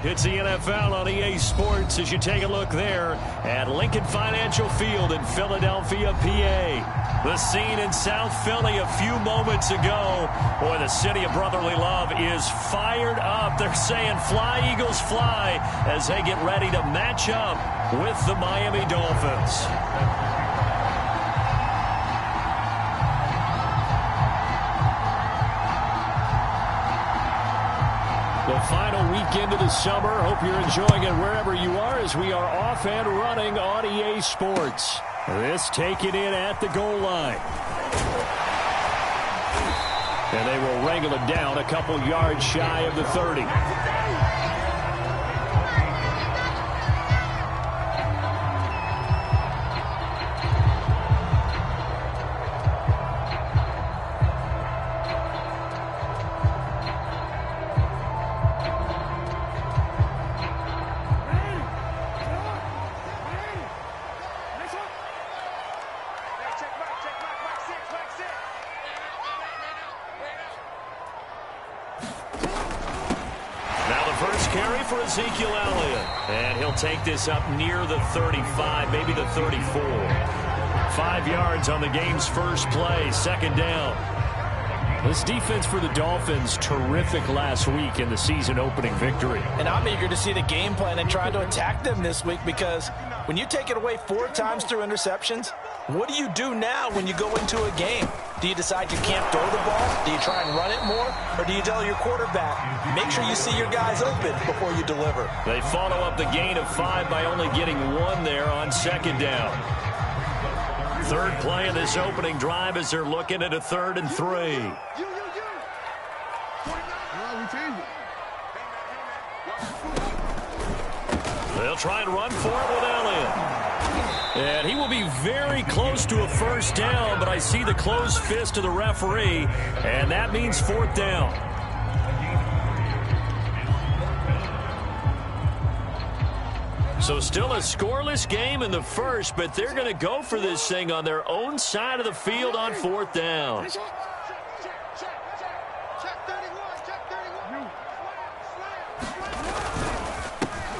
It's the NFL on EA Sports as you take a look there at Lincoln Financial Field in Philadelphia, PA. The scene in South Philly a few moments ago. Boy, the city of brotherly love is fired up. They're saying fly, Eagles, fly as they get ready to match up with the Miami Dolphins. The final weekend of the summer. Hope you're enjoying it wherever you are as we are off and running on EA Sports. This taken in at the goal line. And they will wrangle it down a couple yards shy of the 30. And he'll take this up near the 35, maybe the 34. 5 yards on the game's first play, second down. This defense for the Dolphins, terrific last week in the season-opening victory. And I'm eager to see the game plan and try to attack them this week because when you take it away 4 times through interceptions, what do you do now when you go into a game? Do you decide you can't throw the ball? Do you try and run it more? Or do you tell your quarterback, make sure you see your guys open before you deliver? They follow up the gain of 5 by only getting 1 there on second down. Third play of this opening drive as they're looking at a 3rd and 3. They'll try and run for it with Elliott. And he will be very close to a first down, but I see the closed fist of the referee, and that means 4th down. So still a scoreless game in the first, but they're going to go for this thing on their own side of the field on 4th down.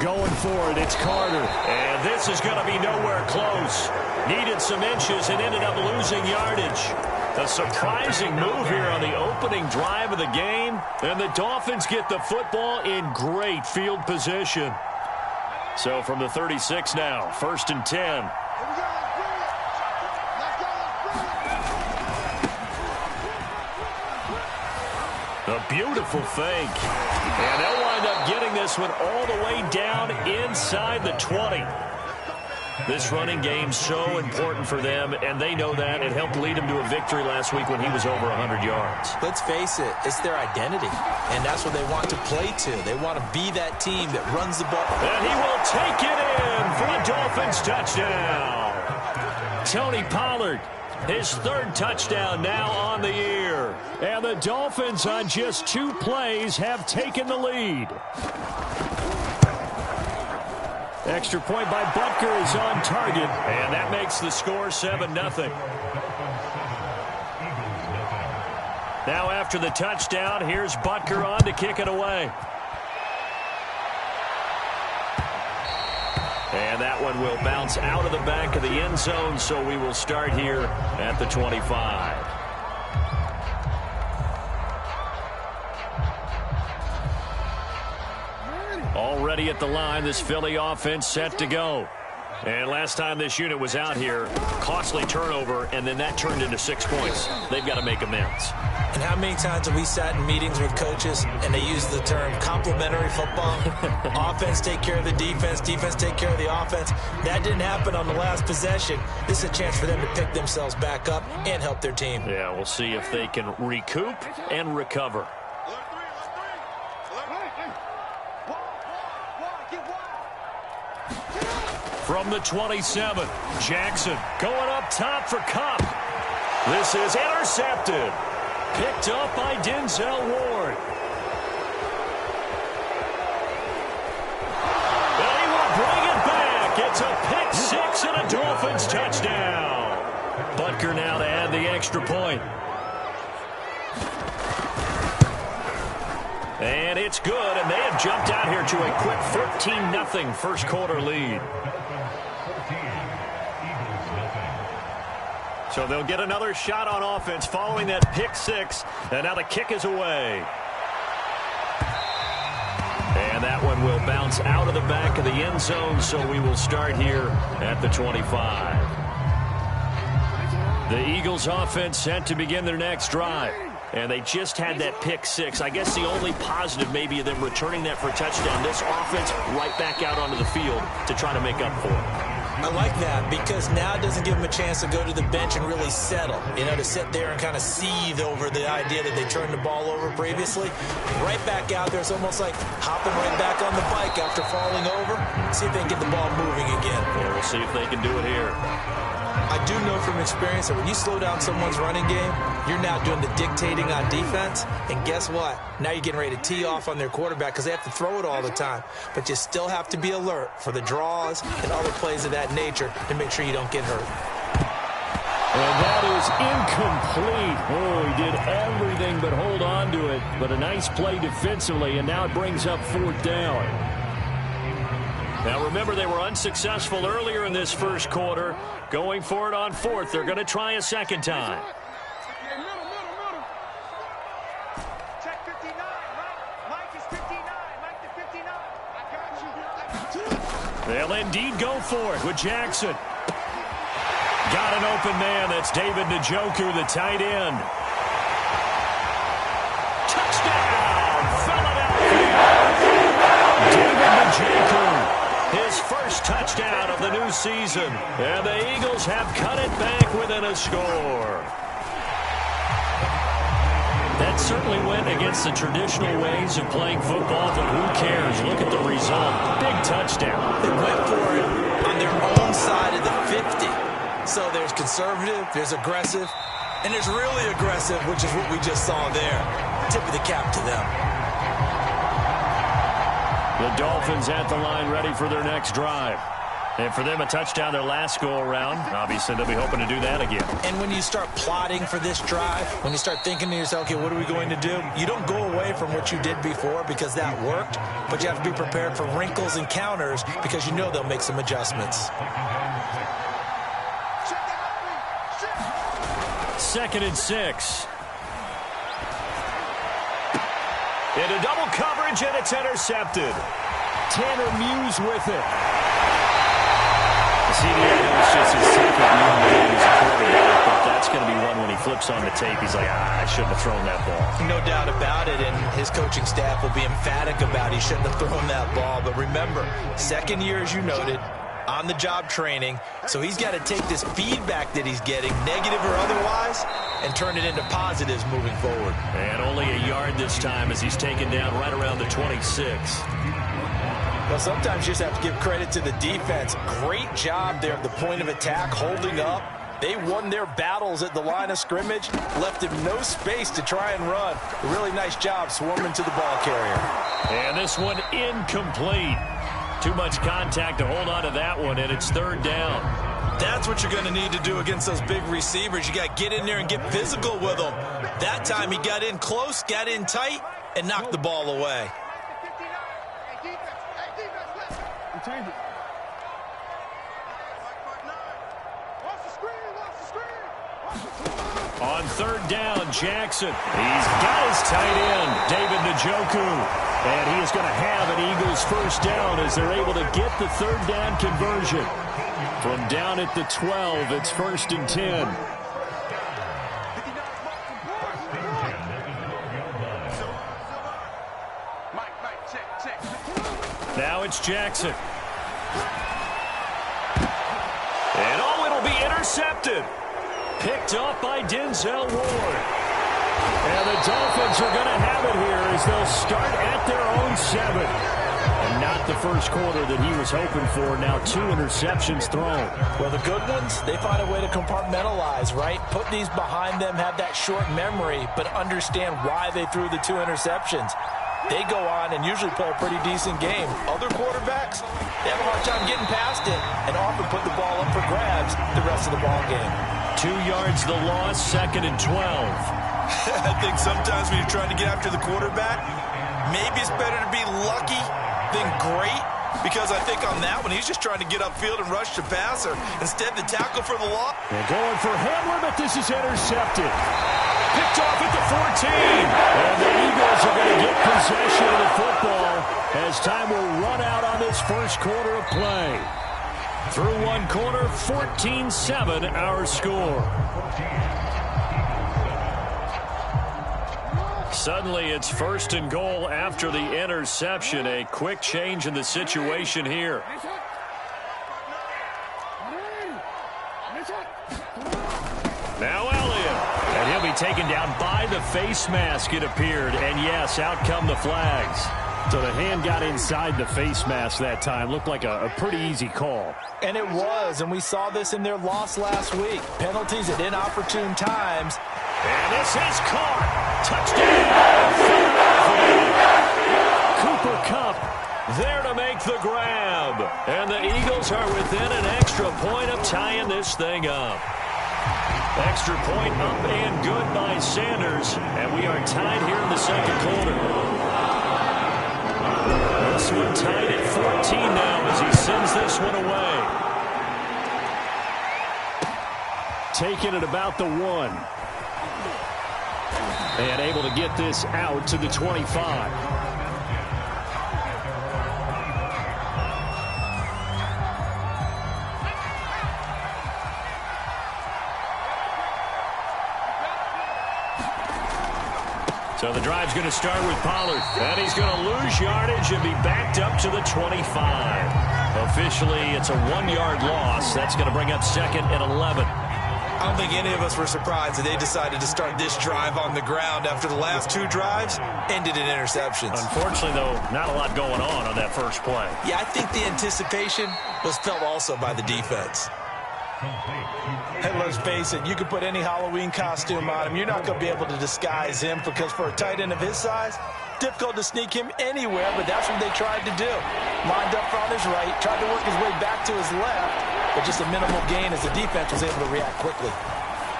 Going for it, it's Carter. And this is going to be nowhere close. Needed some inches and ended up losing yardage. A surprising move here on the opening drive of the game. And the Dolphins get the football in great field position. So from the 36 now, 1st and 10. A beautiful fake. And they'll wind up getting this one all the way down inside the 20. This running game's so important for them, and they know that. It helped lead them to a victory last week when he was over 100 yards. Let's face it, it's their identity, and that's what they want to play to. They want to be that team that runs the ball. And he will take it in for a Dolphins touchdown. Tony Pollard, his 3rd touchdown now on the year. And the Dolphins on just 2 plays have taken the lead. Extra point by Butker is on target, and that makes the score 7-0. Now after the touchdown, here's Butker on to kick it away. And that one will bounce out of the back of the end zone, so we will start here at the 25. Already at the line, this Philly offense set to go. And last time this unit was out here, costly turnover, and then that turned into 6 points. They've got to make amends. And how many times have we sat in meetings with coaches and they use the term complementary football? Offense take care of the defense, defense take care of the offense. That didn't happen on the last possession. This is a chance for them to pick themselves back up and help their team. Yeah, we'll see if they can recoup and recover. From the 27, Jackson going up top for Kupp. This is intercepted. Picked up by Denzel Ward. And he will bring it back. It's a pick six and a Dolphins touchdown. Butker now to add the extra point. And it's good, and they have jumped out here to a quick 14-0 first quarter lead. So they'll get another shot on offense following that pick six, and now the kick is away. And that one will bounce out of the back of the end zone, so we will start here at the 25. The Eagles offense set to begin their next drive. And they just had that pick six. I guess the only positive maybe of them returning that for a touchdown. This offense right back out onto the field to try to make up for it. I like that because now it doesn't give them a chance to go to the bench and really settle. You know, to sit there and kind of seethe over the idea that they turned the ball over previously. Right back out there. It's almost like hopping right back on the bike after falling over. See if they can get the ball moving again. Yeah, we'll see if they can do it here. I do know from experience that when you slow down someone's running game, you're now doing the dictating on defense. And guess what? Now you're getting ready to tee off on their quarterback because they have to throw it all the time. But you still have to be alert for the draws and other plays of that nature to make sure you don't get hurt. And that is incomplete. Oh, he did everything but hold on to it. But a nice play defensively, and now it brings up fourth down. Now, remember, they were unsuccessful earlier in this first quarter. Going for it on fourth. They're going to try a second time. Check 59. Mike is 59. Mike to 59. I got you. They'll indeed go for it with Jackson. Got an open man. That's David Njoku, the tight end. Touchdown, Philadelphia. David Njoku. His first touchdown of the new season. And the Eagles have cut it back within a score. That certainly went against the traditional ways of playing football, but who cares? Look at the result. Big touchdown. They went for it on their own side of the 50. So there's conservative, there's aggressive, and there's really aggressive, which is what we just saw there. Tip of the cap to them. The Dolphins at the line ready for their next drive. And for them, a touchdown their last go-around. Obviously, they'll be hoping to do that again. And when you start plotting for this drive, when you start thinking to yourself, okay, what are we going to do? You don't go away from what you did before because that worked, but you have to be prepared for wrinkles and counters because you know they'll make some adjustments. Second and 6. Into double coverage, and it's intercepted. Tanner Muse with it. The CDA was just his second year in the game as a quarterback, but that's going to be one when he flips on the tape. He's like, I shouldn't have thrown that ball. No doubt about it, and his coaching staff will be emphatic about he shouldn't have thrown that ball. But remember, second year, as you noted, on-the-job training, so he's got to take this feedback that he's getting, negative or otherwise, and turn it into positives moving forward. And only a yard this time as he's taken down right around the 26. Well, sometimes you just have to give credit to the defense. Great job there at the point of attack, holding up. They won their battles at the line of scrimmage, left him no space to try and run. A really nice job swarming to the ball carrier. And this one incomplete. Too much contact to hold on to that one, and it's third down. That's what you're going to need to do against those big receivers. You got to get in there and get physical with them. That time he got in close, got in tight, and knocked the ball away. On third down, Jackson. He's got his tight end, David Njoku. And he is going to have an Eagles first down as they're able to get the third down conversion. From down at the 12, it's first and 10. Now it's Jackson. And oh, it'll be intercepted. Picked up by Denzel Ward. And the Dolphins are going to have it here as they'll start at their own 7. And not the first quarter that he was hoping for. Now 2 interceptions thrown. Well, the good ones, they find a way to compartmentalize, right? Put these behind them, have that short memory, but understand why they threw the 2 interceptions. They go on and usually play a pretty decent game. Other quarterbacks, they have a hard time getting past it and often put the ball up for grabs the rest of the ball game. 2 yards the loss, second and 12. I think sometimes when you're trying to get after the quarterback, Maybe it's better to be lucky than great, because I think on that one, he's just trying to get upfield and rush the passer. Instead, the tackle for the loss. And going for Hamler, but this is intercepted. Picked off at the 14. And the Eagles are going to get possession of the football as time will run out on this first quarter of play. Through one quarter, 14-7 our score. Suddenly, it's first and goal after the interception. A quick change in the situation here. Now Elliott. And he'll be taken down by the face mask, it appeared. And yes, out come the flags. So the hand got inside the face mask that time. Looked like a pretty easy call. And it was, and we saw this in their loss last week. Penalties at inopportune times. And this is caught. Touchdown. Cooper Kupp there to make the grab. And the Eagles are within an extra point of tying this thing up. Extra point up and good by Sanders. And we are tied here in the second quarter. This one tied at 14 now as he sends this one away. Taking it about the 1. And able to get this out to the 25. So the drive's going to start with Pollard. And he's going to lose yardage and be backed up to the 25. Officially, it's a 1-yard loss. That's going to bring up second and 11. I don't think any of us were surprised that they decided to start this drive on the ground after the last 2 drives ended in interceptions. Unfortunately, though, not a lot going on that first play. Yeah, I think the anticipation was felt also by the defense. Hey, let's face it, you could put any Halloween costume on him. You're not going to be able to disguise him because for a tight end of his size, difficult to sneak him anywhere, but that's what they tried to do. Lined up on his right, tried to work his way back to his left, but just a minimal gain as the defense was able to react quickly.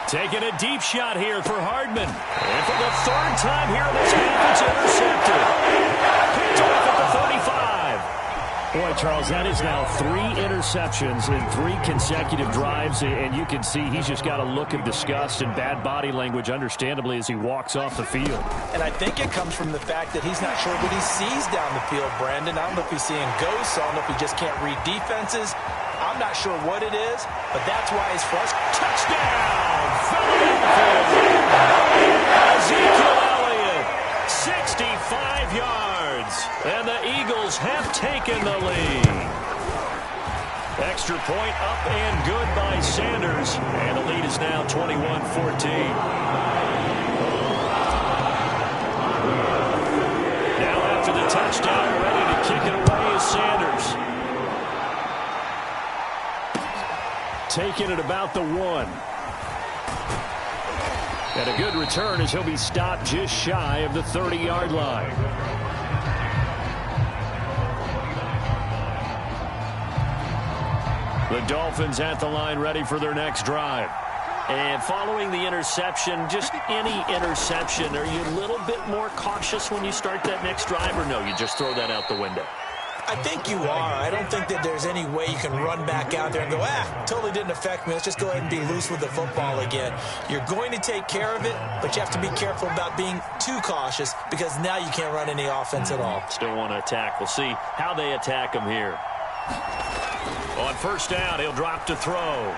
Taking a deep shot here for Hardman. And for the third time here in this half, it's intercepted. Picked off at the 35. Boy, Charles, that is now 3 interceptions in 3 consecutive drives, and you can see he's just got a look of disgust and bad body language, understandably, as he walks off the field. And I think it comes from the fact that he's not sure what he sees down the field, Brandon. I don't know if he's seeing ghosts. I don't know if he just can't read defenses. I'm not sure what it is, but that's why he's frustrated. Touchdown! Philadelphia! Ezekiel Elliott, 65 yards. And the Eagles have taken the lead. Extra point up and good by Sanders. And the lead is now 21-14. Now after the touchdown, ready to kick it away is Sanders. Taking it about the 1. And a good return as he'll be stopped just shy of the 30-yard line. The Dolphins at the line ready for their next drive. And following the interception, just any interception, are you a little bit more cautious when you start that next drive, or no, you just throw that out the window? I think you are. I don't think that there's any way you can run back out there and go, totally didn't affect me. Let's just go ahead and be loose with the football again. You're going to take care of it, but you have to be careful about being too cautious because now you can't run any offense at all. Still want to attack. We'll see how they attack him here. On first down, he'll drop to throw.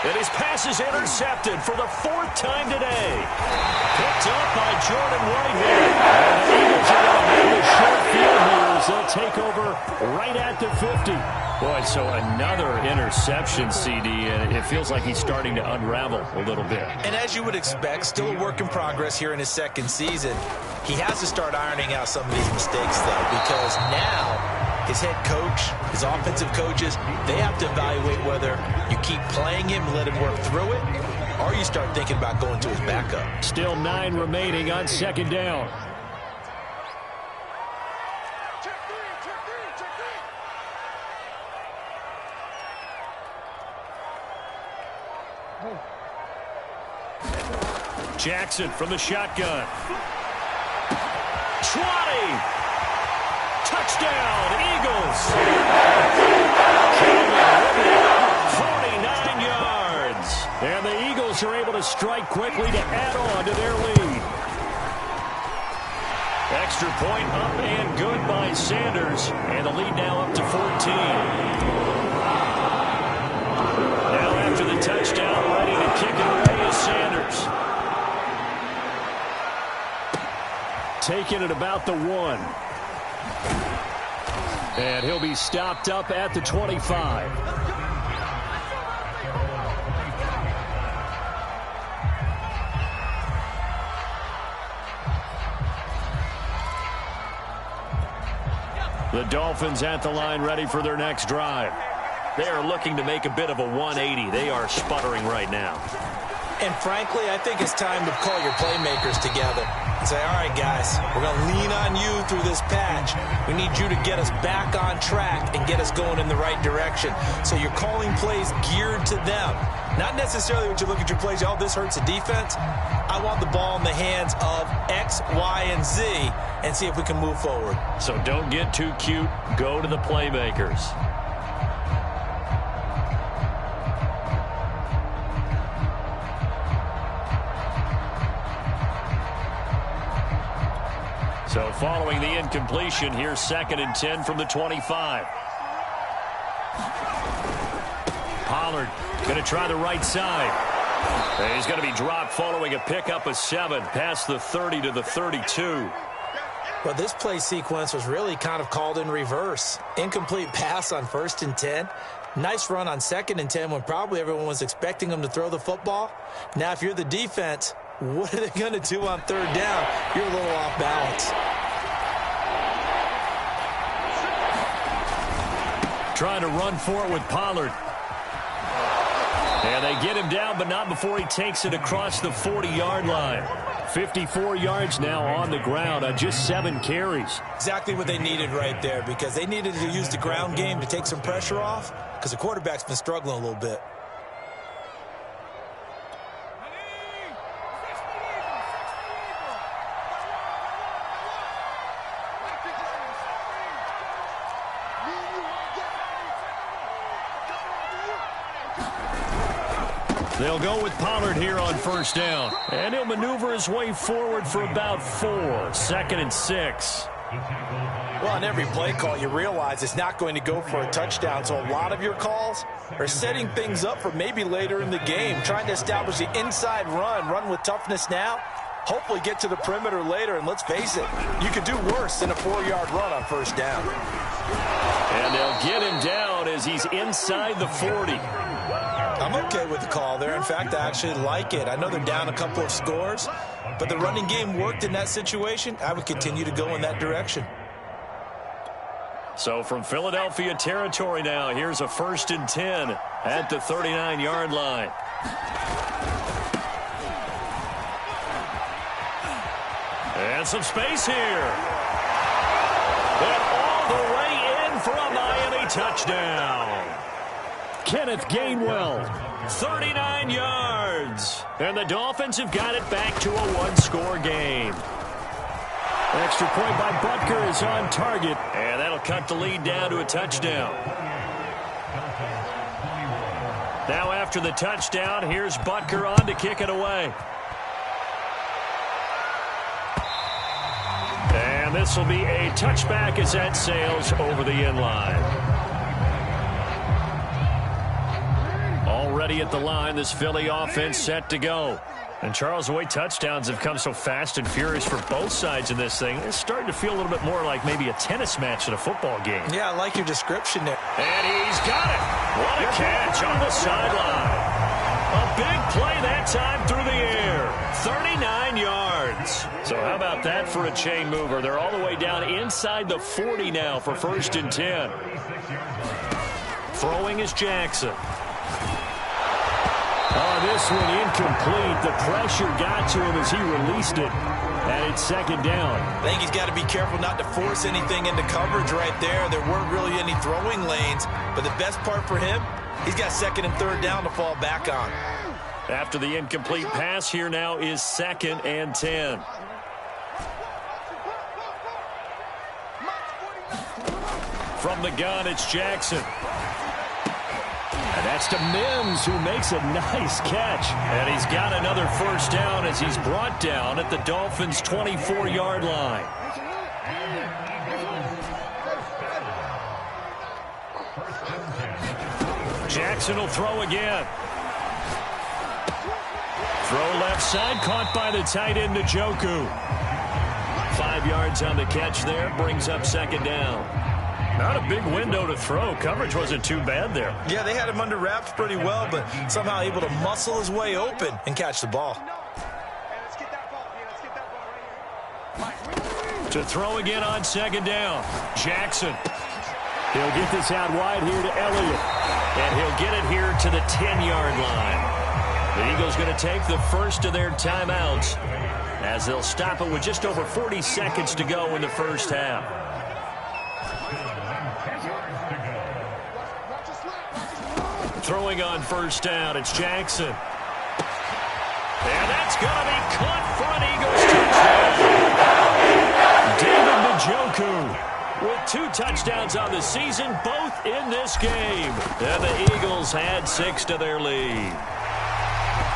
And his pass is intercepted for the 4th time today. Picked up by Jordan Whitehead. And the Eagles are going to have a short field here as they'll take over right at the 50. Boy, so another interception, CD, and it feels like he's starting to unravel a little bit. And as you would expect, still a work in progress here in his second season. He has to start ironing out some of these mistakes, though, because now his head coach, his offensive coaches, they have to evaluate whether you keep playing him, let him work through it, or you start thinking about going to his backup. Still 9 remaining on second down. Jackson from the shotgun. 20. Touchdown, Eagles. 49 yards. And the Eagles are able to strike quickly to add on to their lead. Extra point up and good by Sanders. And the lead now up to 14. Now after the touchdown, ready to kick it away is Sanders. Taking it about the 1. And he'll be stopped up at the 25. The Dolphins at the line ready for their next drive. They are looking to make a bit of a 180. They are sputtering right now. And frankly, I think it's time to call your playmakers together and say, all right, guys, we're going to lean on you through this patch. We need you to get us back on track and get us going in the right direction. So you're calling plays geared to them. Not necessarily when you look at your plays, oh, this hurts the defense. I want the ball in the hands of X, Y, and Z and see if we can move forward. So don't get too cute. Go to the playmakers. So following the incompletion, here's 2nd and 10 from the 25. Pollard going to try the right side. And he's going to be dropped following a pickup of 7 past the 30 to the 32. Well, this play sequence was really kind of called in reverse. Incomplete pass on 1st and 10. Nice run on 2nd and 10 when probably everyone was expecting him to throw the football. Now, if you're the defense, what are they going to do on 3rd down? You're a little off balance. Trying to run for it with Pollard. And they get him down, but not before he takes it across the 40-yard line. 54 yards now on the ground on just 7 carries. Exactly what they needed right there, because they needed to use the ground game to take some pressure off, because the quarterback's been struggling a little bit. They'll go with Pollard here on 1st down. And he'll maneuver his way forward for about 4. 2nd and 6. Well, on every play call, you realize it's not going to go for a touchdown. So a lot of your calls are setting things up for maybe later in the game, trying to establish the inside run with toughness now, hopefully get to the perimeter later. And let's face it, you could do worse than a 4-yard run on 1st down. And they'll get him down as he's inside the 40. I'm okay with the call there. In fact, I actually like it. I know they're down a couple of scores, but the running game worked in that situation. I would continue to go in that direction. So from Philadelphia territory now, here's a 1st and 10 at the 39-yard line. And some space here. And all the way in for a Miami touchdown. Kenneth Gainwell, 39 yards. And the Dolphins have got it back to a 1-score game. Extra point by Butker is on target. And that'll cut the lead down to a touchdown. Now after the touchdown, here's Butker on to kick it away. And this will be a touchback as that sails over the end line. Already at the line, this Philly offense set to go. And Charles, the way touchdowns have come so fast and furious for both sides in this thing, it's starting to feel a little bit more like maybe a tennis match at a football game. Yeah, I like your description there. And he's got it. What a catch on the sideline. A big play that time through the air. 39 yards. So how about that for a chain mover? They're all the way down inside the 40 now for 1st and 10. Throwing is Jackson. Oh, this one incomplete. The pressure got to him as he released it. And it's 2nd down. I think he's got to be careful not to force anything into coverage right there. There weren't really any throwing lanes. But the best part for him, he's got 2nd and 3rd down to fall back on. After the incomplete pass, here now is 2nd and 10. From the gun, it's Jackson. And that's to Mims, who makes a nice catch. And he's got another first down as he's brought down at the Dolphins' 24-yard line. Jackson will throw again. Throw left side, caught by the tight end, Njoku. 5 yards on the catch there, brings up second down. Not a big window to throw. Coverage wasn't too bad there. Yeah, they had him under wraps pretty well, but somehow able to muscle his way open and catch the ball. To throw again on second down, Jackson. He'll get this out wide here to Elliott. And he'll get it here to the 10-yard line. The Eagles going to take the first of their timeouts as they'll stop it with just over 40 seconds to go in the first half. Throwing on first down, it's Jackson. And that's going to be caught for an Eagles touchdown. David Njoku with 2 touchdowns on the season, both in this game. And the Eagles had 6 to their lead.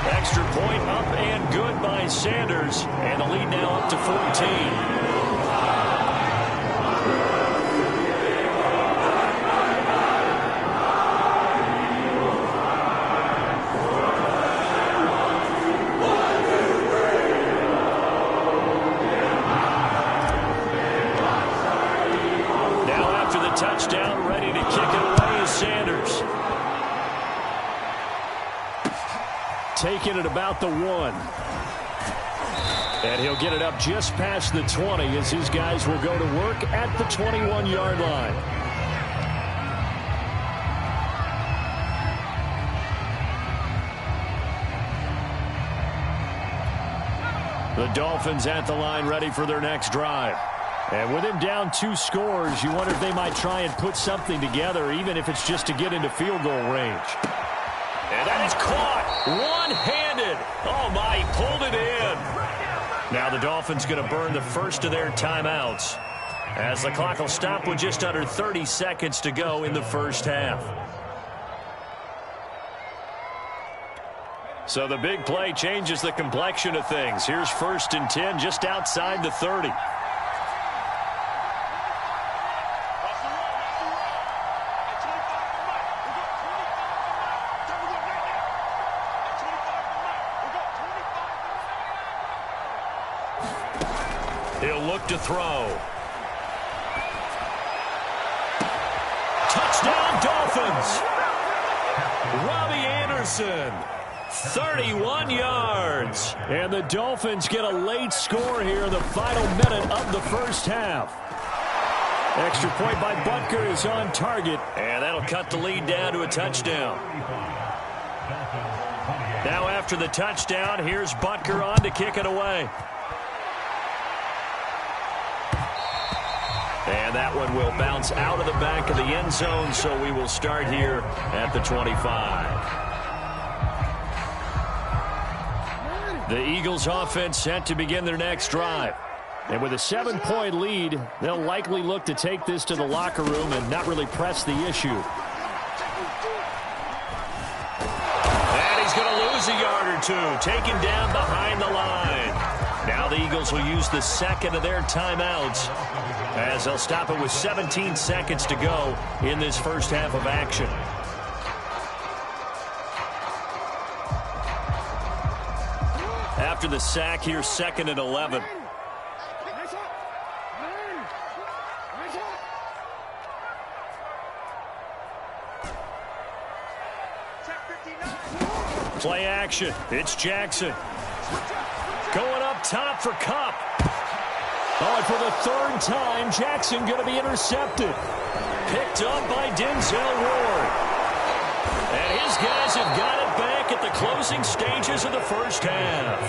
Extra point up and good by Sanders. And the lead now up to 14. Touchdown, ready to kick it away is Sanders. Taking it about the 1. And he'll get it up just past the 20 as his guys will go to work at the 21-yard line. The Dolphins at the line ready for their next drive. And with him down 2 scores, you wonder if they might try and put something together, even if it's just to get into field goal range. And that is caught one-handed. Oh, my, he pulled it in. Now the Dolphins going to burn the first of their timeouts as the clock will stop with just under 30 seconds to go in the first half. So the big play changes the complexion of things. Here's 1st and 10 just outside the 30. He'll look to throw. Touchdown, Dolphins. Robbie Anderson, 31 yards. And the Dolphins get a late score here in the final minute of the first half. Extra point by Butker is on target. And that'll cut the lead down to a touchdown. Now after the touchdown, here's Butker on to kick it away. And that one will bounce out of the back of the end zone, so we will start here at the 25. The Eagles offense set to begin their next drive. And with a 7-point lead, they'll likely look to take this to the locker room and not really press the issue. And he's going to lose a yard or 2, taken down behind the line. Now the Eagles will use the second of their timeouts as they'll stop it with 17 seconds to go in this first half of action. After the sack, here's 2nd and 11. Play action. It's Jackson. Going up top for Kupp. Oh, and for the 3rd time, Jackson going to be intercepted. Picked up by Denzel Ward. And his guys have got it back at the closing stages of the first half.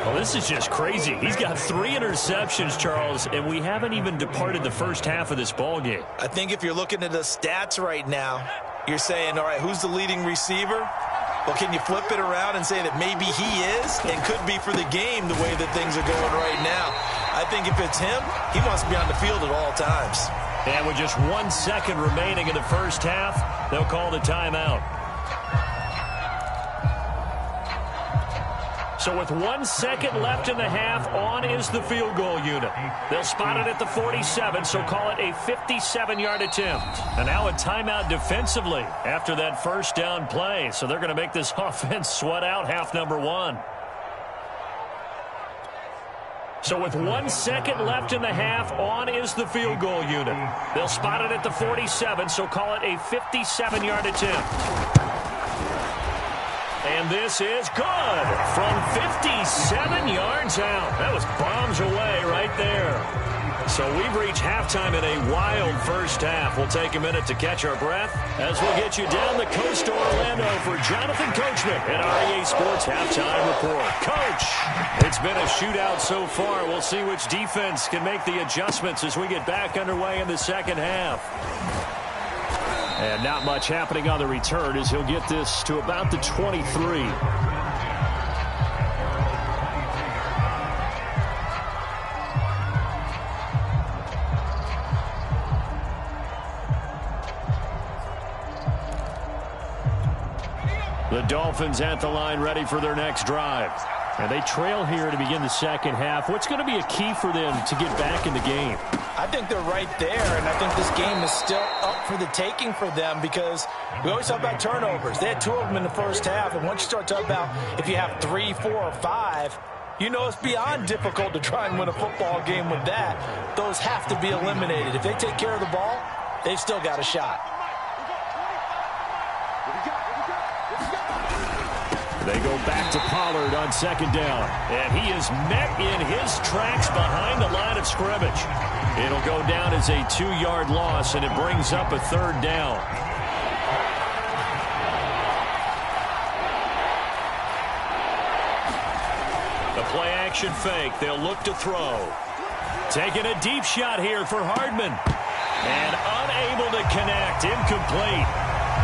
Well, this is just crazy. He's got 3 interceptions, Charles, and we haven't even departed the first half of this ballgame. I think if you're looking at the stats right now, you're saying, all right, who's the leading receiver? Well, can you flip it around and say that maybe he is and could be for the game the way that things are going right now? I think if it's him, he wants to be on the field at all times. And with just 1 second remaining in the first half, they'll call the timeout. So with 1 second left in the half, on is the field goal unit. They'll spot it at the 47, so call it a 57-yard attempt. And now a timeout defensively after that first down play. So they're going to make this offense sweat out half number one. So with 1 second left in the half, on is the field goal unit. They'll spot it at the 47, so call it a 57-yard attempt. And this is good from 57 yards out. That was bombs away right there. So we've reached halftime in a wild first half. We'll take a minute to catch our breath as we'll get you down the coast to Orlando for Jonathan Coachman at REA Sports Halftime Report. Coach, it's been a shootout so far. We'll see which defense can make the adjustments as we get back underway in the second half. And not much happening on the return as he'll get this to about the 23. The Dolphins at the line ready for their next drive. And they trail here to begin the second half. What's going to be a key for them to get back in the game? I think they're right there, and I think this game is still up for the taking for them because we always talk about turnovers. They had 2 of them in the first half, and once you start talking about if you have 3, 4, or 5, you know it's beyond difficult to try and win a football game with that. Those have to be eliminated. If they take care of the ball, they've still got a shot. They go back to Pollard on second down. And he is met in his tracks behind the line of scrimmage. It'll go down as a 2-yard loss, and it brings up a third down. The play-action fake. They'll look to throw. Taking a deep shot here for Hardman. And unable to connect. Incomplete.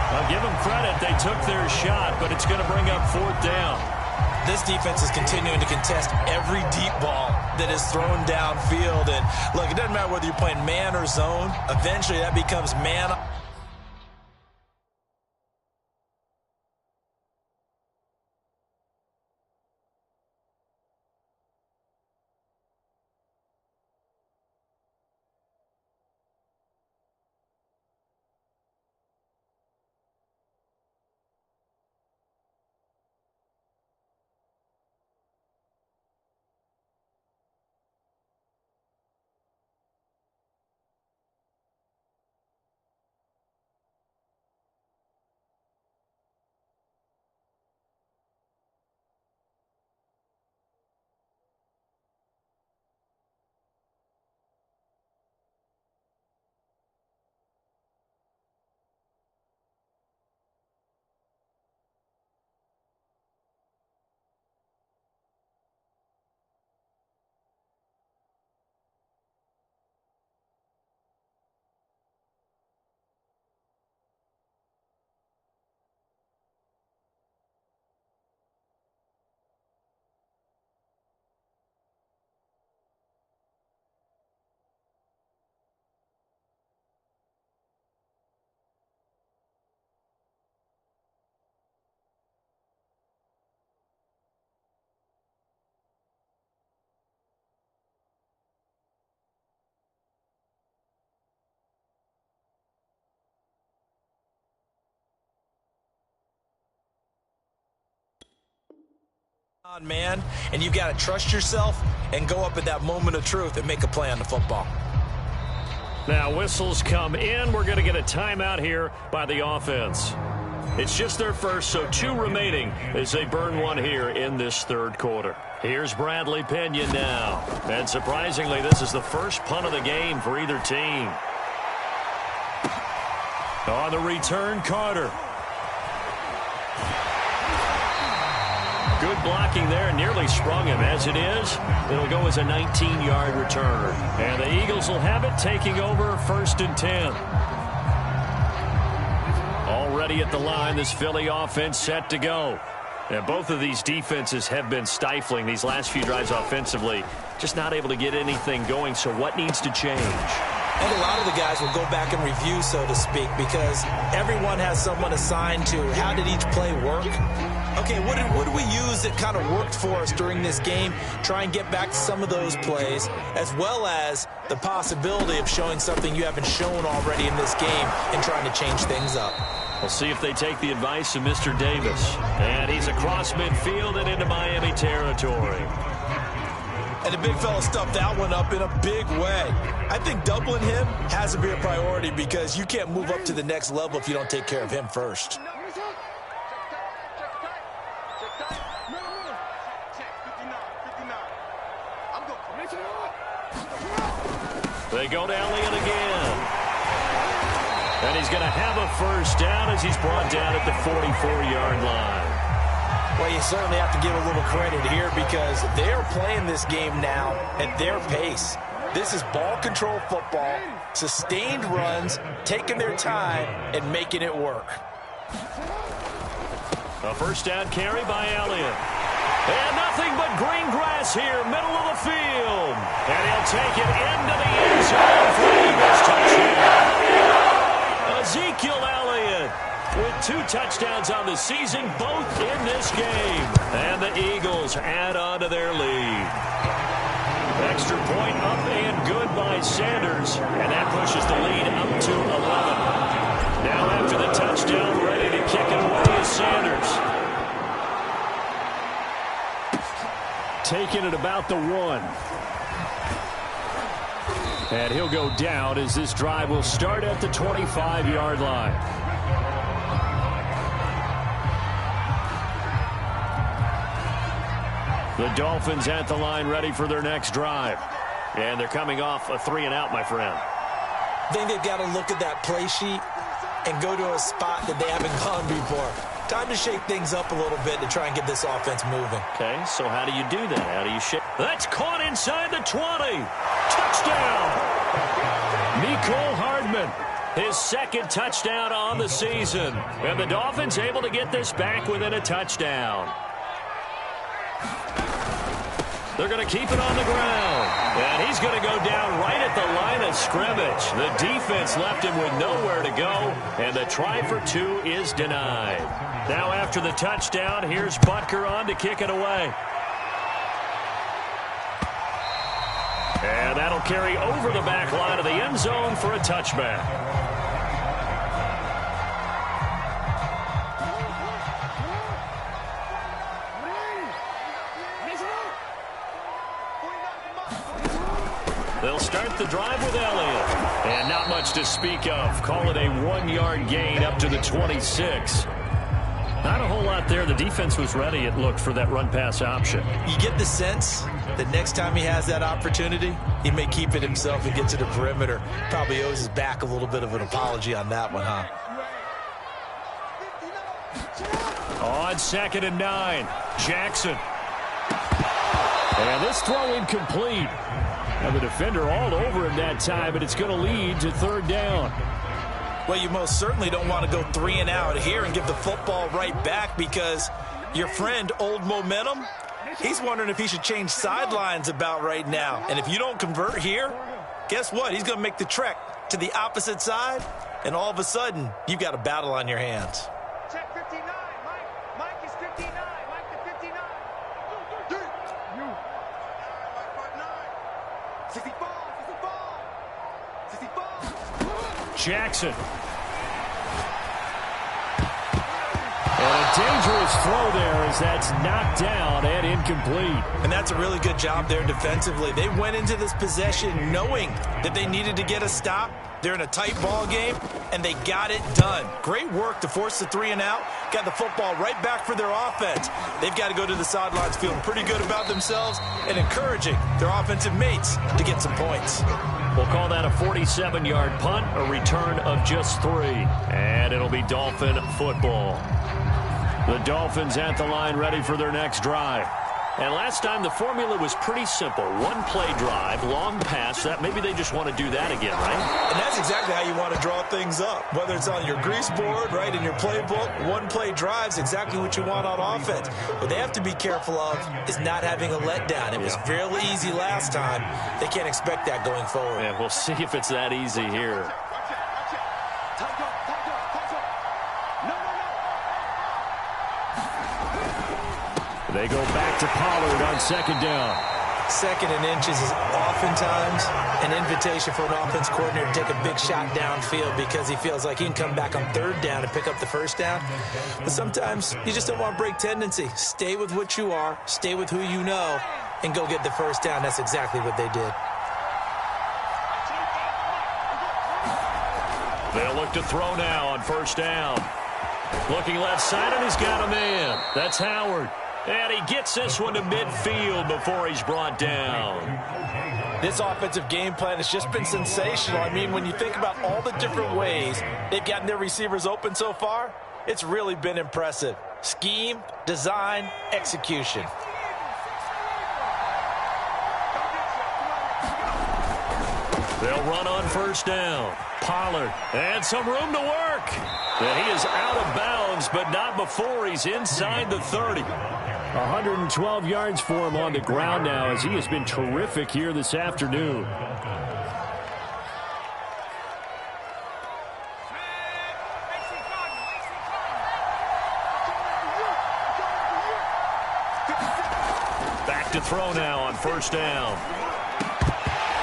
I'll give them credit. They took their shot, but it's going to bring up fourth down. This defense is continuing to contest every deep ball that is thrown downfield. And, look, it doesn't matter whether you're playing man or zone. Eventually, that becomes man. Man, and you got to trust yourself and go up at that moment of truth and make a play on the football. Now whistles come in. We're going to get a timeout here by the offense. It's just their first, so 2 remaining as they burn one here in this third quarter. Here's Bradley Pinion now. And surprisingly, this is the first punt of the game for either team. On the return, Carter. Good blocking there, nearly sprung him. As it is, it'll go as a 19-yard return. And the Eagles will have it, taking over 1st and 10. Already at the line, this Philly offense set to go. And both of these defenses have been stifling these last few drives offensively. Just not able to get anything going, so what needs to change? And a lot of the guys will go back and review, so to speak, because everyone has someone assigned to how did each play work. Okay, what did we use that kind of worked for us during this game? Try and get back to some of those plays, as well as the possibility of showing something you haven't shown already in this game and trying to change things up. We'll see if they take the advice of Mr. Davis. And he's across midfield and into Miami territory. And the big fella stuffed that one up in a big way. I think doubling him has to be a priority because you can't move up to the next level if you don't take care of him first. They go to Elliott again. And he's going to have a first down as he's brought down at the 44-yard line. Well, you certainly have to give a little credit here because they're playing this game now at their pace. This is ball control football, sustained runs, taking their time, and making it work. A first down carry by Elliott. And nothing but green grass here, middle of the field. And he'll take it into the end zone for Eagles touchdown. Ezekiel Elliott with 2 touchdowns on the season, both in this game. And the Eagles add on to their lead. Extra point up and good by Sanders. And that pushes the lead up to 11. Now after the touchdown, ready to kick it away is Sanders. Taking it about the 1. And he'll go down as this drive will start at the 25-yard line. The Dolphins at the line ready for their next drive. And they're coming off a 3-and-out, my friend. I think they've got to look at that play sheet and go to a spot that they haven't gone before. Time to shake things up a little bit to try and get this offense moving. Okay, so how do you do that? How do you shake? That's caught inside the 20. Touchdown! Mecole Hardman, his 2nd touchdown on the season. And the Dolphins able to get this back within a touchdown. They're going to keep it on the ground. And he's going to go down right at the line of scrimmage. The defense left him with nowhere to go. And the try for 2 is denied. Now after the touchdown, here's Butker on to kick it away. And that'll carry over the back line of the end zone for a touchback. They'll start the drive with Elliott. And not much to speak of. Call it a 1-yard gain up to the 26. Not a whole lot there. The defense was ready, it looked, for that run-pass option. You get the sense that next time he has that opportunity, he may keep it himself and get to the perimeter. Probably owes his back a little bit of an apology on that one, huh? On 2nd and 9, Jackson. And this throw incomplete. Now the defender all over him that time, but it's going to lead to 3rd down. Well, you most certainly don't want to go 3-and-out here and give the football right back because your friend, Old Momentum, he's wondering if he should change sidelines about right now. And if you don't convert here, guess what? He's going to make the trek to the opposite side, and all of a sudden, you've got a battle on your hands. Check 59. Mike is 59. Mike to 59. 64. 64. 64. Jackson. And a dangerous throw there as that's knocked down and incomplete. And that's a really good job there defensively. They went into this possession knowing that they needed to get a stop. They're in a tight ball game, and they got it done. Great work to force the 3-and-out. Got the football right back for their offense. They've got to go to the sidelines feeling pretty good about themselves and encouraging their offensive mates to get some points. We'll call that a 47-yard punt, a return of just 3. And it'll be Dolphin football. The Dolphins at the line ready for their next drive. And last time the formula was pretty simple. One-play drive, long pass. That maybe they just want to do that again, right? And that's exactly how you want to draw things up. Whether it's on your grease board, right, in your playbook, one-play drive's exactly what you want on offense. What they have to be careful of is not having a letdown. It was fairly easy last time. They can't expect that going forward. Yeah, we'll see if it's that easy here. They go back to Pollard on second down. Second and inches is oftentimes an invitation for an offense coordinator to take a big shot downfield because he feels like he can come back on third down and pick up the first down. But sometimes you just don't want to break tendency. Stay with what you are, stay with who you know, and go get the first down. That's exactly what they did. They'll look to throw now on first down. Looking left side, and he's got a man. That's Howard. And he gets this one to midfield before he's brought down. This offensive game plan has just been sensational. I mean, when you think about all the different ways they've gotten their receivers open so far, it's really been impressive. Scheme, design, execution. They'll run on first down. Pollard, and some room to work. And he is out of bounds, but not before he's inside the 30. 112 yards for him on the ground now as he has been terrific here this afternoon. Back to throw now on first down.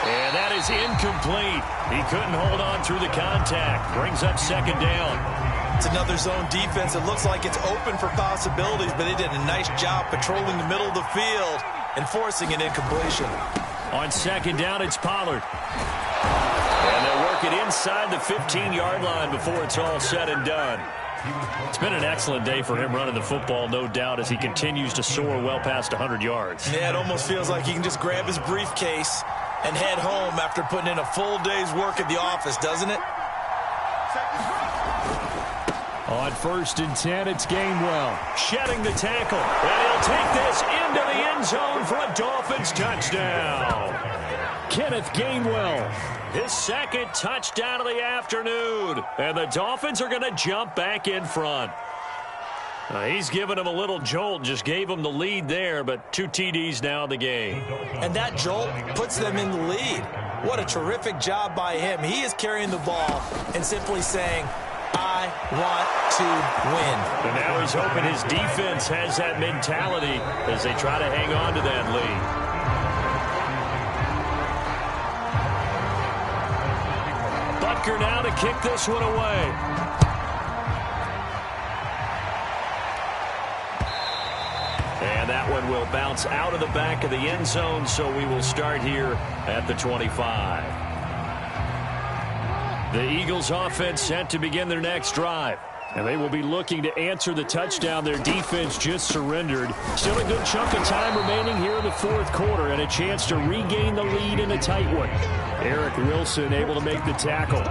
And that is incomplete. He couldn't hold on through the contact. Brings up second down. It's another zone defense. It looks like it's open for possibilities, but they did a nice job patrolling the middle of the field and forcing an incompletion. On second down, it's Pollard. And they'll work it inside the 15-yard line before it's all said and done. It's been an excellent day for him running the football, no doubt, as he continues to soar well past 100 yards. Yeah, it almost feels like he can just grab his briefcase and head home after putting in a full day's work at the office, doesn't it? On first and 10, it's Gainwell. Shedding the tackle. And he'll take this into the end zone for a Dolphins touchdown. Kenneth Gainwell, his second touchdown of the afternoon. And the Dolphins are going to jump back in front. He's given him a little jolt, just gave him the lead there, but 2 TDs now in the game. And that jolt puts them in the lead. What a terrific job by him. He is carrying the ball and simply saying, I want to win. And now he's hoping his defense has that mentality as they try to hang on to that lead. Butker now to kick this one away. And that one will bounce out of the back of the end zone, so we will start here at the 25. The Eagles offense set to begin their next drive. And they will be looking to answer the touchdown their defense just surrendered. Still a good chunk of time remaining here in the fourth quarter and a chance to regain the lead in a tight one. Eric Wilson able to make the tackle.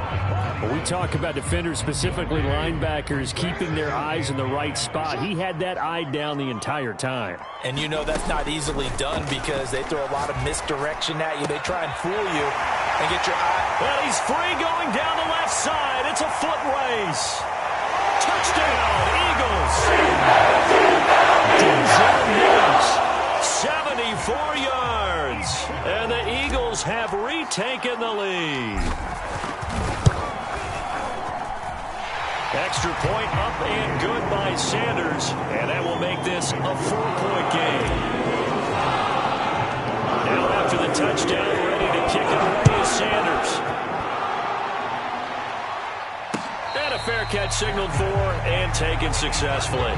When we talk about defenders, specifically linebackers, keeping their eyes in the right spot, he had that eye down the entire time. And you know that's not easily done because they throw a lot of misdirection at you. They try and fool you and get your eye. Well, he's free going down the left side. It's a foot race. Touchdown, Eagles. Denzel Mims, 74 yards. And the Eagles have retaken the lead. Extra point up and good by Sanders. And that will make this a 4-point game. Now after the touchdown, ready to kick it away is Sanders. And a fair catch signaled for and taken successfully.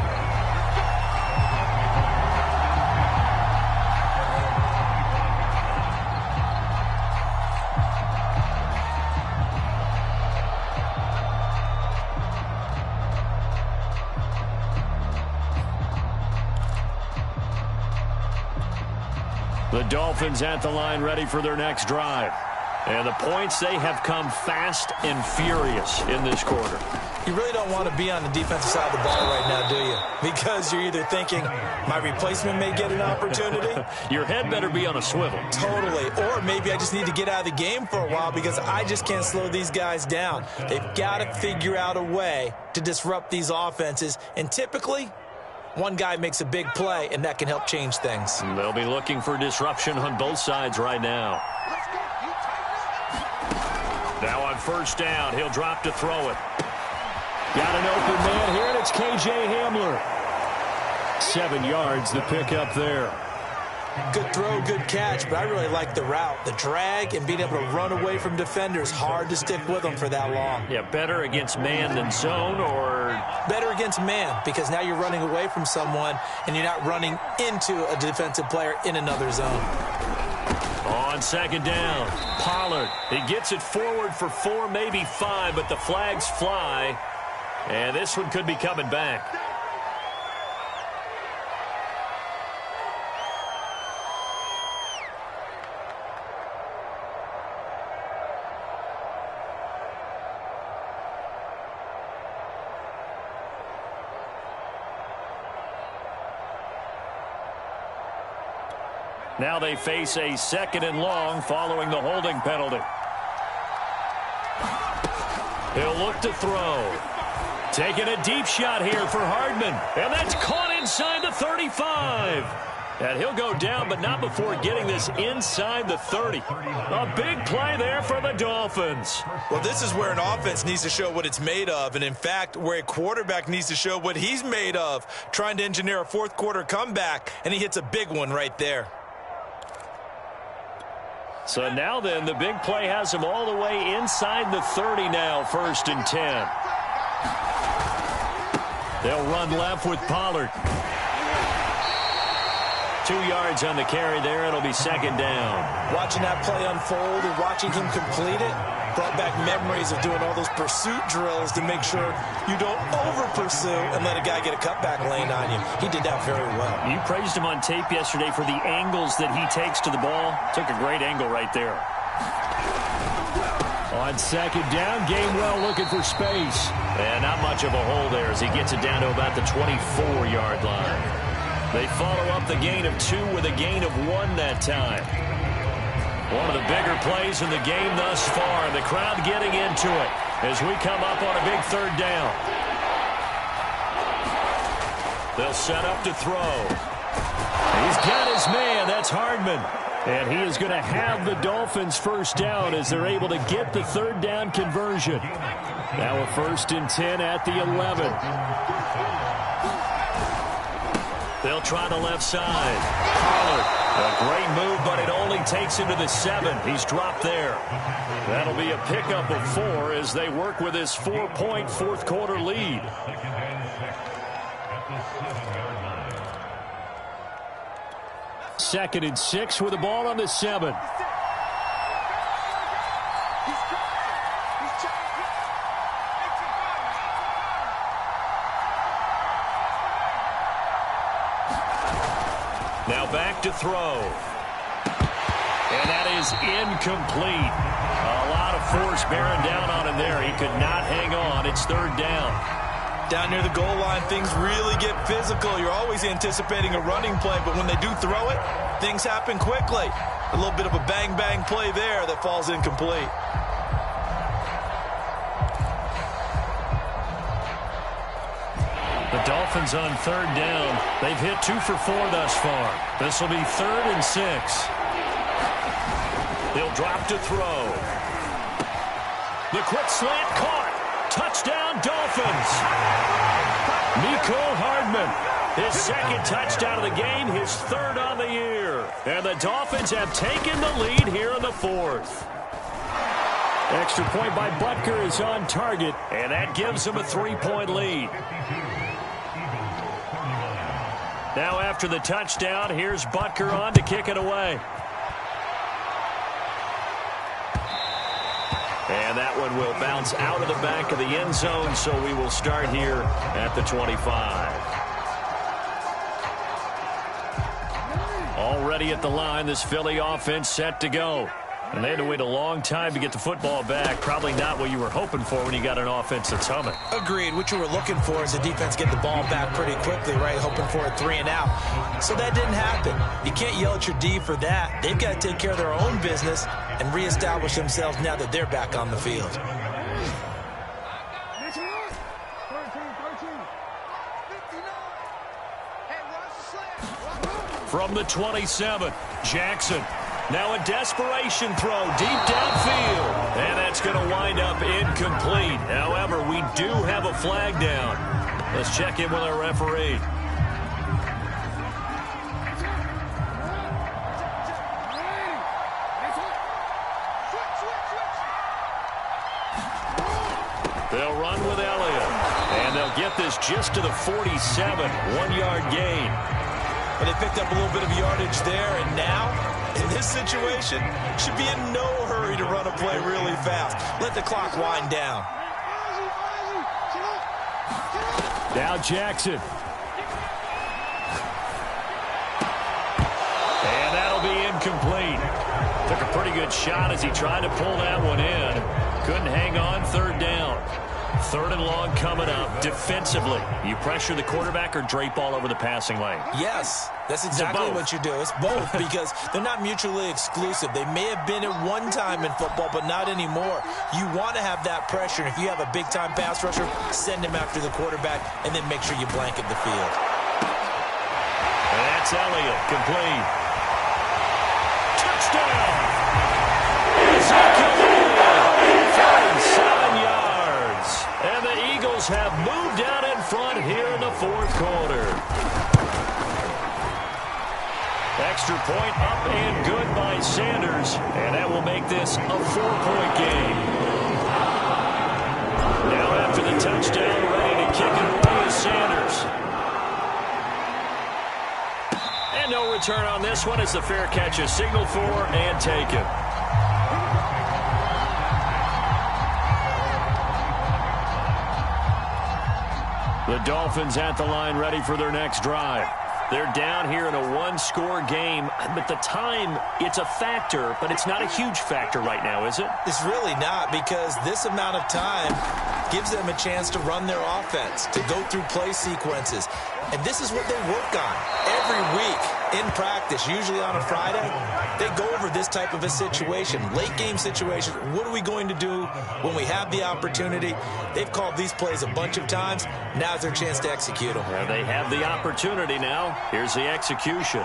The Dolphins at the line ready for their next drive. And the points, they have come fast and furious in this quarter. You really don't want to be on the defensive side of the ball right now, do you? Because you're either thinking, my replacement may get an opportunity. Your head better be on a swivel. Totally. Or maybe I just need to get out of the game for a while because I just can't slow these guys down. They've got to figure out a way to disrupt these offenses. And typically, one guy makes a big play, and that can help change things. They'll be looking for disruption on both sides right now. Now on first down, he'll drop to throw it. Got an open man here, and it's K.J. Hamler. 7 yards, the pickup there. Good throw, good catch, but I really like the route. The drag and being able to run away from defenders, hard to stick with them for that long. Yeah, better against man than zone, or? Better against man, because now you're running away from someone, and you're not running into a defensive player in another zone. On second down, Pollard. He gets it forward for 4, maybe 5, but the flags fly. And this one could be coming back. Now they face a 2nd and long following the holding penalty. He'll look to throw. Taking a deep shot here for Hardman. And that's caught inside the 35. And he'll go down, but not before getting this inside the 30. A big play there for the Dolphins. Well, this is where an offense needs to show what it's made of. And, in fact, where a quarterback needs to show what he's made of. Trying to engineer a fourth-quarter comeback, and he hits a big one right there. So now then, the big play has him all the way inside the 30 now, 1st and 10. They'll run left with Pollard. 2 yards on the carry there. It'll be 2nd down. Watching that play unfold and watching him complete it brought back memories of doing all those pursuit drills to make sure you don't over-pursue and let a guy get a cutback lane on you. He did that very well. You praised him on tape yesterday for the angles that he takes to the ball. Took a great angle right there. On second down, Gainwell looking for space. And not much of a hole there as he gets it down to about the 24-yard line. They follow up the gain of 2 with a gain of 1 that time. One of the bigger plays in the game thus far. The crowd getting into it as we come up on a big 3rd down. They'll set up to throw. He's got his man. That's Hardman. And he is going to have the Dolphins first down as they're able to get the 3rd down conversion. Now a 1st and 10 at the 11. They'll try the left side. Pollard, a great move, but it only takes him to the 7. He's dropped there. That'll be a pickup of 4 as they work with his 4-point fourth-quarter lead. Second and 6 with the ball on the 7. Now back to throw. And that is incomplete. A lot of force bearing down on him there. He could not hang on. It's 3rd down. Down near the goal line, things really get physical. You're always anticipating a running play, but when they do throw it, things happen quickly. A little bit of a bang-bang play there that falls incomplete. The Dolphins on 3rd down. They've hit 2 for 4 thus far. This will be 3rd and 6. They'll drop to throw. The quick slant caught. Touchdown, Dolphins. Mecole Hardman, his 2nd touchdown of the game, his 3rd on the year. And the Dolphins have taken the lead here in the 4th. Extra point by Butker is on target, and that gives him a 3-point lead. Now after the touchdown, here's Butker on to kick it away. And that one will bounce out of the back of the end zone, so we will start here at the 25. Already at the line, this Philly offense set to go. And they had to wait a long time to get the football back. Probably not what you were hoping for when you got an offense that's humming. Agreed. What you were looking for is the defense get the ball back pretty quickly, right? Hoping for a 3 and out. So that didn't happen. You can't yell at your D for that. They've got to take care of their own business and reestablish themselves now that they're back on the field. From the 27, Jackson. Now a desperation throw deep downfield. And that's going to wind up incomplete. However, we do have a flag down. Let's check in with our referee. They'll run with Elliott. And they'll get this just to the 47, 1-yard gain. But they picked up a little bit of yardage there, and now, in this situation, should be in no hurry to run a play really fast. Let the clock wind down. Now Jackson. And that'll be incomplete. Took a pretty good shot as he tried to pull that one in. Couldn't hang on, third down. Third and long coming up. Defensively, you pressure the quarterback or drape all over the passing lane? Yes, that's exactly what you do. It's both because they're not mutually exclusive. They may have been at one time in football, but not anymore. You want to have that pressure. If you have a big-time pass rusher, send him after the quarterback, and then make sure you blanket the field. That's Elliott, complete. Touchdown! Ezekiel Elliott, 47 yards. And the Eagles have moved out in front here in the fourth quarter. Extra point up and good by Sanders. And that will make this a 4-point game. Now after the touchdown, ready to kick it away is Sanders. And no return on this one as the fair catch is signaled for and taken. The Dolphins at the line ready for their next drive. They're down here in a one-score game, but the time, it's a factor, but it's not a huge factor right now, is it? It's really not, because this amount of time gives them a chance to run their offense, to go through play sequences. And this is what they work on every week in practice, usually on a Friday. They go over this type of a situation, late-game situation. What are we going to do when we have the opportunity? They've called these plays a bunch of times. Now's their chance to execute them. Well, they have the opportunity now. Here's the execution.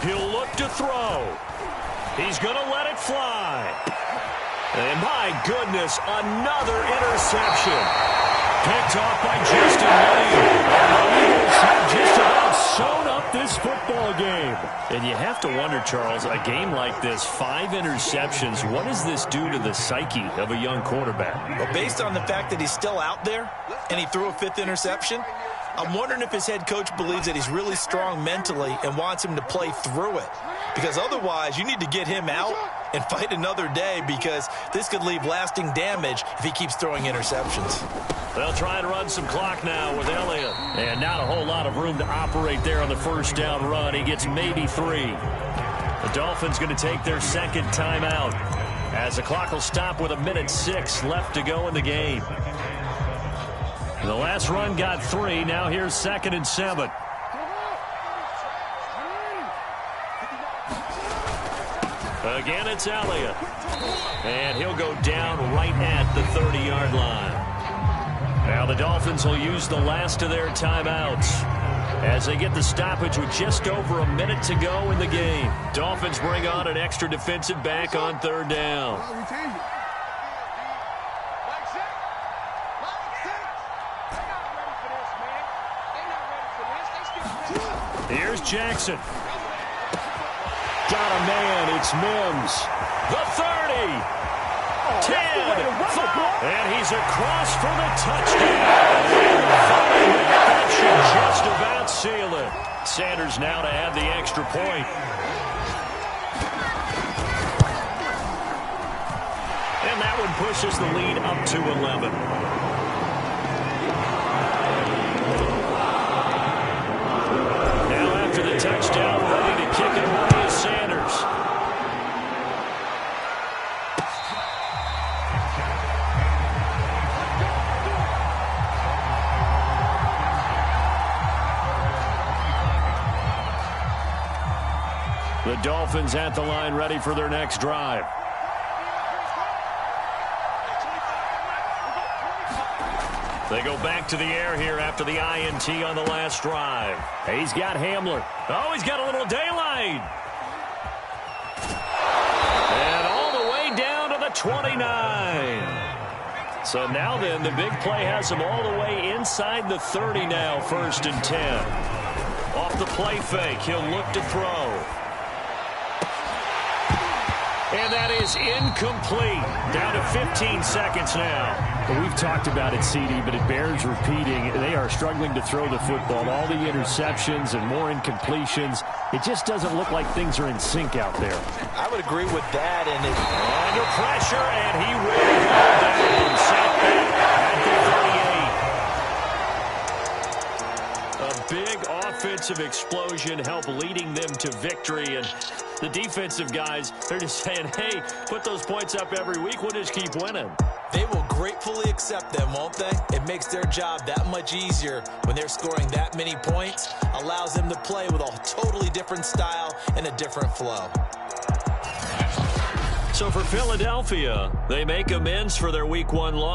He'll look to throw. He's going to let it fly. And my goodness, another interception. Picked off by Justin Williams. And the Eagles have just about sewn up this football game. And you have to wonder, Charles, a game like this, 5 interceptions, what does this do to the psyche of a young quarterback? Well, based on the fact that he's still out there and he threw a 5th interception, I'm wondering if his head coach believes that he's really strong mentally and wants him to play through it. Because otherwise, you need to get him out and fight another day, because this could leave lasting damage if he keeps throwing interceptions. They'll try and run some clock now with Elliott. And not a whole lot of room to operate there on the first down run. He gets maybe 3. The Dolphins going to take their second timeout as the clock will stop with 1:06 left to go in the game. The last run got 3. Now here's 2nd and 7. Again, it's Elliott. And he'll go down right at the 30-yard line. Now the Dolphins will use the last of their timeouts as they get the stoppage with just over a minute to go in the game. Dolphins bring on an extra defensive back on 3rd down. Here's Jackson. Got a man. It's Mims. The 30. 10. 5. And he's across for the touchdown. That should just about seal it. Sanders now to add the extra point. And that one pushes the lead up to 11. Now after the touchdown, ready to kick it away is Sanders. The Dolphins at the line, ready for their next drive. They go back to the air here after the INT on the last drive. He's got Hamler. Oh, he's got a little daylight. And all the way down to the 29. So now then, the big play has him all the way inside the 30 now, 1st and 10. Off the play fake, he'll look to throw. And that is incomplete. Down to 15 seconds now. Well, we've talked about it, CD, but it bears repeating. They are struggling to throw the football. All the interceptions and more incompletions. It just doesn't look like things are in sync out there. I would agree with that. And under pressure, and he will go down. Sack back at the 38. A big offensive explosion helped leading them to victory. And the defensive guys, they're just saying, hey, put those points up every week. We'll just keep winning. they will gratefully accept them, won't they? It makes their job that much easier when they're scoring that many points, allows them to play with a totally different style and a different flow. So for Philadelphia, they make amends for their Week 1 loss.